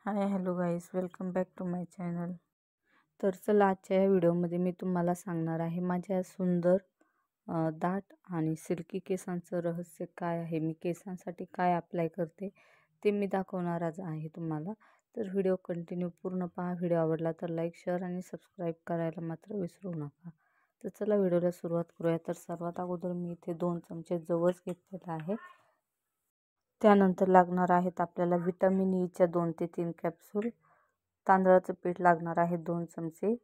High hello guys, welcome back to my channel. तर चला, आजच्या या व्हिडिओमध्ये मी तुम्हाला सांगणार आहे माझ्या सुंदर दाट आणि सिल्की केसांचं रहस्य काय आहे. मी केसांसाठी काय अप्लाय करते ते मी दाखवणार आज आहे तुम्हाला. तर व्हिडिओ कंटिन्यू पूर्ण पहा. व्हिडिओ आवडला तर लाईक, शेअर आणि सबस्क्राईब करायला मात्र विसरू नका. तर चला व्हिडिओला सुरुवात करूया. तर सर्वात अगोदर मी इथे 2 चमचे जवस घेतलेला आहे. त्यानंतर लागणार आहेत आपल्याला विटॅमिन ईच्या 2 ते 3 कॅप्सूल. तांदळाचं पीठ लागणार आहे 2 चमचे.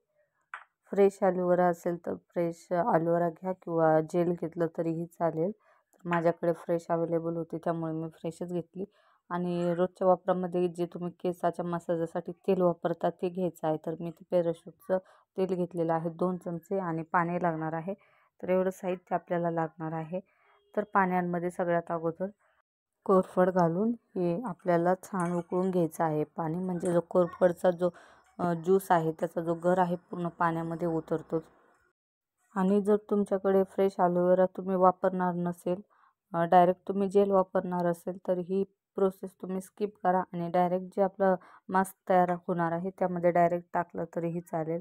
फ्रेश ॲलोवेरा असेल तर फ्रेश ॲलोवेरा घ्या किंवा जेल घेतलं तरीही चालेल. तर माझ्याकडे फ्रेश अवेलेबल होती त्यामुळे मी फ्रेशच घेतली. आणि रोजच्या वापरामध्ये जे तुम्ही केसाच्या मसाजासाठी तेल वापरता ते घ्यायचं आहे. तर मी ते पॅराशूटचं तेल घेतलेलं आहे 2 चमचे आणि पाणी लागणार आहे. तर एवढं साहित्य आपल्याला लागणार आहे. तर पाण्यामध्ये सगळ्यात अगोदर कोरफड घालून हे आपल्याला छान उकळून घ्यायचं आहे. पाणी म्हणजे जो कोरफडचा जो ज्यूस आहे त्याचा जो गर आहे पूर्ण पाण्यामध्ये उतरतो. आणि जर तुमच्याकडे फ्रेश ॲलोवेरा तुम्ही वापरणार नसेल, डायरेक्ट तुम्ही जेल वापरणार असेल तर ही प्रोसेस तुम्ही स्किप करा आणि डायरेक्ट जे आपलं मास्क तयार होणार आहे त्यामध्ये डायरेक्ट टाकलं तरीही चालेल.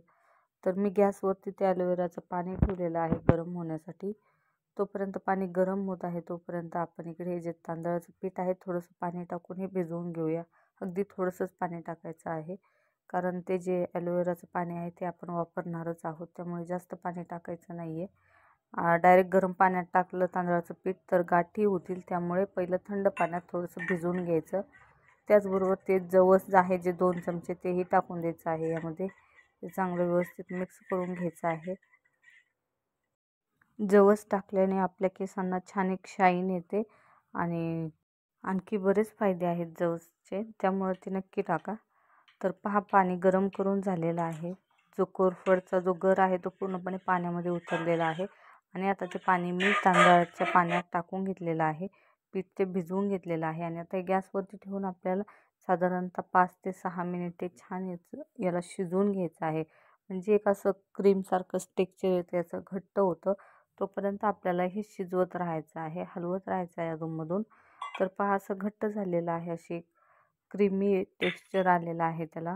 तर मी गॅसवरती ते ॲलोवेराचं पाणी ठेवलेलं आहे गरम होण्यासाठी. तोपर्यंत पाणी गरम होत आहे तोपर्यंत आपण इकडे हे जे तांदळाचं पीठ आहे थोडंसं पाणी टाकून हे भिजवून घेऊया. अगदी थोडंसंच पाणी टाकायचं आहे कारण ते जे ॲलोवेराचं पाणी आहे ते आपण वापरणारच आहोत त्यामुळे जास्त पाणी टाकायचं नाही आहे. डायरेक्ट गरम पाण्यात टाकलं तांदळाचं पीठ तर गाठी होतील, त्यामुळे पहिलं थंड पाण्यात थोडंसं भिजवून घ्यायचं. त्याचबरोबर ते जवस आहे जे 2 चमचे तेही टाकून द्यायचं आहे यामध्ये. ते चांगलं व्यवस्थित मिक्स करून घ्यायचं आहे. जवस टाकल्याने आपल्या केसांना छान एक शाईन येते आणि आणखी बरेच फायदे आहेत जवसचे, त्यामुळे ते नक्की टाका. तर पहा, पाणी गरम करून झालेलं आहे. जो कोरफडचा जो गर आहे तो पूर्णपणे पाण्यामध्ये उतरलेला आहे आणि आता ते पाणी मी तांदळाच्या पाण्यात टाकून घेतलेलं आहे. पीठ ते भिजवून घेतलेलं आहे आणि आता गॅसवरती ठेवून आपल्याला साधारणतः 5 ते 6 मिनिटे छान याला शिजवून घ्यायचं आहे. म्हणजे एक असं क्रीमसारखं टेक्स्चर येतं, याचं घट्ट होतं. तोपर्यंत आपल्याला हे शिजवत राहायचं आहे, हलवत राहायचं आहे अधूनमधून. तर पहा, असं घट्ट झालेलं आहे, अशी क्रीमी टेक्स्चर आलेलं आहे त्याला.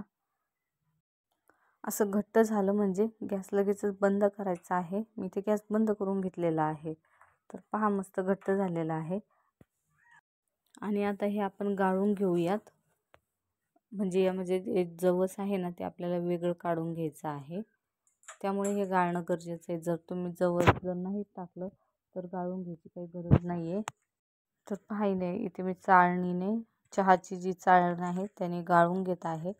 असं घट्ट झालं म्हणजे गॅस लगेचच बंद करायचा आहे. मी ते गॅस बंद करून घेतलेला आहे. तर पहा, मस्त घट्ट झालेलं आहे. आणि आता हे आपण गाळून घेऊयात. म्हणजे यामध्ये जे जवस आहे ना ते आपल्याला वेगळं काढून घ्यायचं आहे, त्यामुळे हे गाळणं गरजेचं आहे. जर तुम्ही जवस जर नाही टाकलं तर गाळून घ्यायची काही गरज नाही आहे. तर पाहिलं इथे मी चाळणीने, चहाची जी चाळण आहे त्याने गाळून घेत आहे.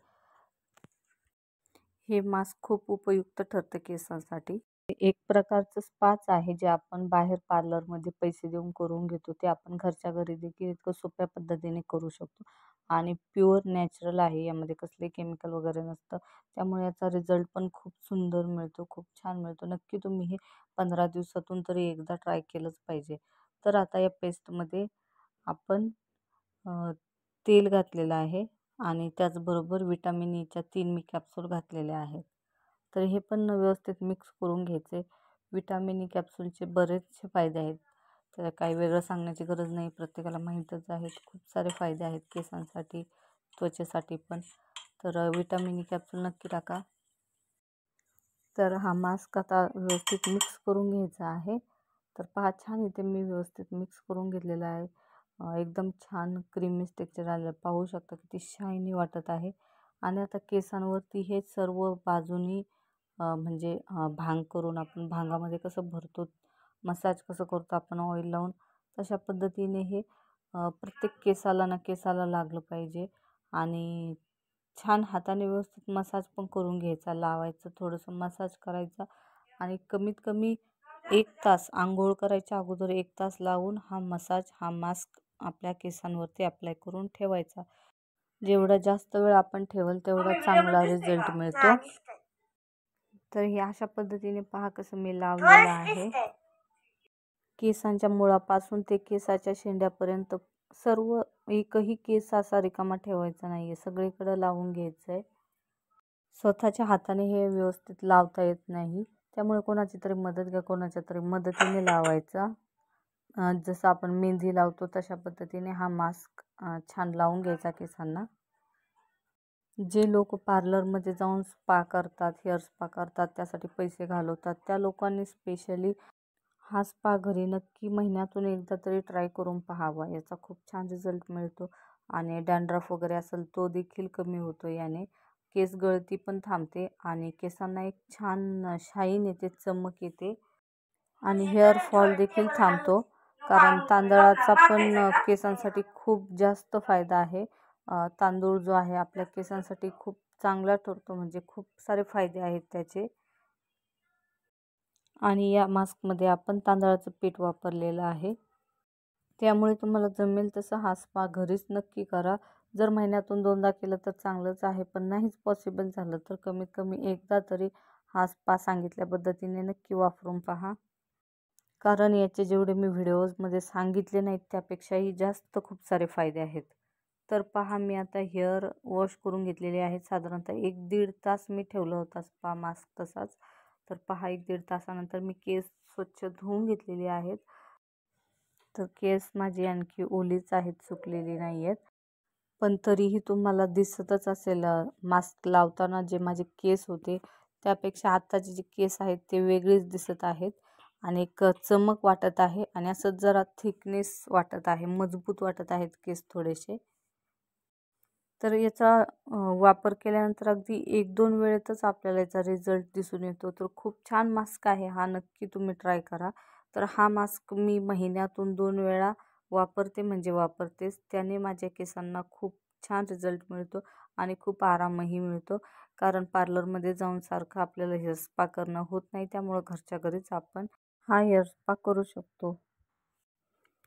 हे मास्क खूप उपयुक्त ठरतं केसांसाठी. एक प्रकारचं स्पाच आहे जे आपण बाहेर पार्लरमध्ये पैसे देऊन करून घेतो, ते आपण घरच्या घरी देखील इतकं सोप्या पद्धतीने करू शकतो. आणि प्युअर नॅचरल आहे, यामध्ये कसले केमिकल वगैरे नसतं, त्यामुळे याचा रिझल्ट पण खूप सुंदर मिळतो, खूप छान मिळतो. नक्की तुम्ही हे 15 दिवसातून तरी एकदा ट्राय केलंच पाहिजे. तर आता या पेस्टमध्ये आपण तेल घातलेलं आहे आणि त्याचबरोबर विटॅमिन ईच्या 3 मी कॅप्सूल घातलेल्या आहेत. तर हे पण व्यवस्थित मिक्स करून घ्यायचे. विटॅमिन ई कॅप्सूलचे बरेचसे फायदे आहेत, तर काही वेगळं सांगण्याची गरज नाही, प्रत्येकाला माहीतच आहे. खूप सारे फायदे आहेत केसांसाठी, त्वचेसाठी पण. तर विटॅमिन ई कॅप्सूल नक्की टाका. तर हा मास्क आता व्यवस्थित मिक्स करून घ्यायचा आहे. तर पहा, छान इथे मी व्यवस्थित मिक्स करून घेतलेलं आहे. एकदम छान क्रीमी टेक्स्चर आलेलं पाहू शकता, किती शायनी वाटत आहे. आणि आता केसांवरती हे सर्व बाजूनी म्हणजे भांग करून, आपण भांगामध्ये कसं भरतो, मसाज कसं करतो आपण ऑइल लावून, तशा पद्धतीने हे प्रत्येक केसाला लागलं पाहिजे. आणि छान हाताने व्यवस्थित मसाज पण करून घ्यायचा, लावायचं, थोडंसं मसाज करायचा आणि कमीत कमी 1 तास, आंघोळ करायच्या अगोदर 1 तास लावून हा मसाज, हा मास्क आपल्या केसांवरती अप्लाय करून ठेवायचा. जेवढा जास्त वेळ आपण ठेवल तेवढा चांगला रिझल्ट मिळतो. तर हे अशा पद्धतीने पहा कसं मी लावलेलं आहे. केसांच्या मुळापासून ते केसाच्या शेंड्यापर्यंत सर्व, एकही केस असा रिकामा ठेवायचा नाही आहे, सगळीकडं लावून घ्यायचं आहे. स्वतःच्या हाताने हे व्यवस्थित लावता येत नाही, त्यामुळे कोणाची तरी मदत घ्या, कोणाच्या तरी मदतीने लावायचा. जसं आपण मेहंदी लावतो तशा पद्धतीने हा मास्क छान लावून घ्यायचा केसांना. जे लोक पार्लरमध्ये जाऊन स्पा करतात, हेअर स्पा करतात, त्यासाठी पैसे घालवतात, त्या लोकांनी स्पेशली हा स्पा घरी नक्की महिन्यातून एकदा तरी ट्राय करून पाहावा. याचा खूप छान रिझल्ट मिळतो आणि डॅन्ड्रफ वगैरे असेल तो देखील कमी होतो याने. केस गळती पण थांबते आणि केसांना एक छान शाईन येते, चमक येते आणि हेअर फॉल देखील थांबतो. कारण तांदळाचा पण केसांसाठी खूप जास्त फायदा आहे. तांदूळ जो आहे आपल्या केसांसाठी खूप चांगला ठरतो, म्हणजे खूप सारे फायदे आहेत त्याचे. आणि या मास्कमध्ये आपण तांदळाचं पीठ वापरलेलं आहे. त्यामुळे तुम्हाला जमेल तसं हा स्पा घरीच नक्की करा. जर महिन्यातून 2दा केलं तर चांगलंच आहे, पण नाहीच पॉसिबल झालं तर कमीत कमी एकदा तरी हा स्पा सांगितल्या पद्धतीने नक्की वापरून पहा. कारण याचे जेवढे मी व्हिडिओजमध्ये सांगितले नाहीत त्यापेक्षाही जास्त खूप सारे फायदे आहेत. तर पहा, मी आता हेअर वॉश करून घेतलेले आहेत. साधारणतः 1-1.5 तास मी ठेवलं होता स्पा मास्क तसाच. तर पहा, 1-1.5 तासानंतर मी केस स्वच्छ धुवून घेतलेले आहेत. तर केस माझी आणखी ओलीच आहेत, सुकलेली नाही आहेत. पण तरीही तुम्हाला दिसतच असेल मास्क लावताना जे माझे केस होते त्यापेक्षा आत्ताचे जे केस आहेत ते वेगळेच दिसत आहेत आणि एक चमक वाटत आहे आणि असं जरा थिकनेस वाटत आहे, मजबूत वाटत आहेत केस थोडेसे. तर याचा वापर केल्यानंतर अगदी 1-2 वेळेतच आपल्याला याचा रिझल्ट दिसून येतो. तर खूप छान मास्क आहे हा, नक्की तुम्ही ट्राय करा. तर हा मास्क मी महिन्यातून 2 वेळा वापरते, म्हणजे वापरतेच. त्याने माझ्या केसांना खूप छान रिझल्ट मिळतो आणि खूप आरामही मिळतो. कारण पार्लरमध्ये जाऊन सारखं आपल्याला हेअर स्पा करणं होत नाही, त्यामुळं घरच्या घरीच आपण हा हेअर स्पा करू शकतो.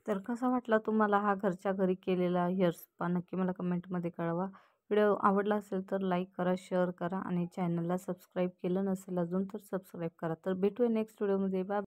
तर कसा वाटला तुम्हाला हा घरच्या घरी केलेला हेअर स्पा? नक्की मला कमेंटमध्ये कळवा. व्हिडिओ आवडला असेल तर लाईक करा, शेअर करा आणि चॅनलला सबस्क्राईब केलं नसेल अजून तर सबस्क्राईब करा. तर भेटूया नेक्स्ट व्हिडिओमध्ये. बाय.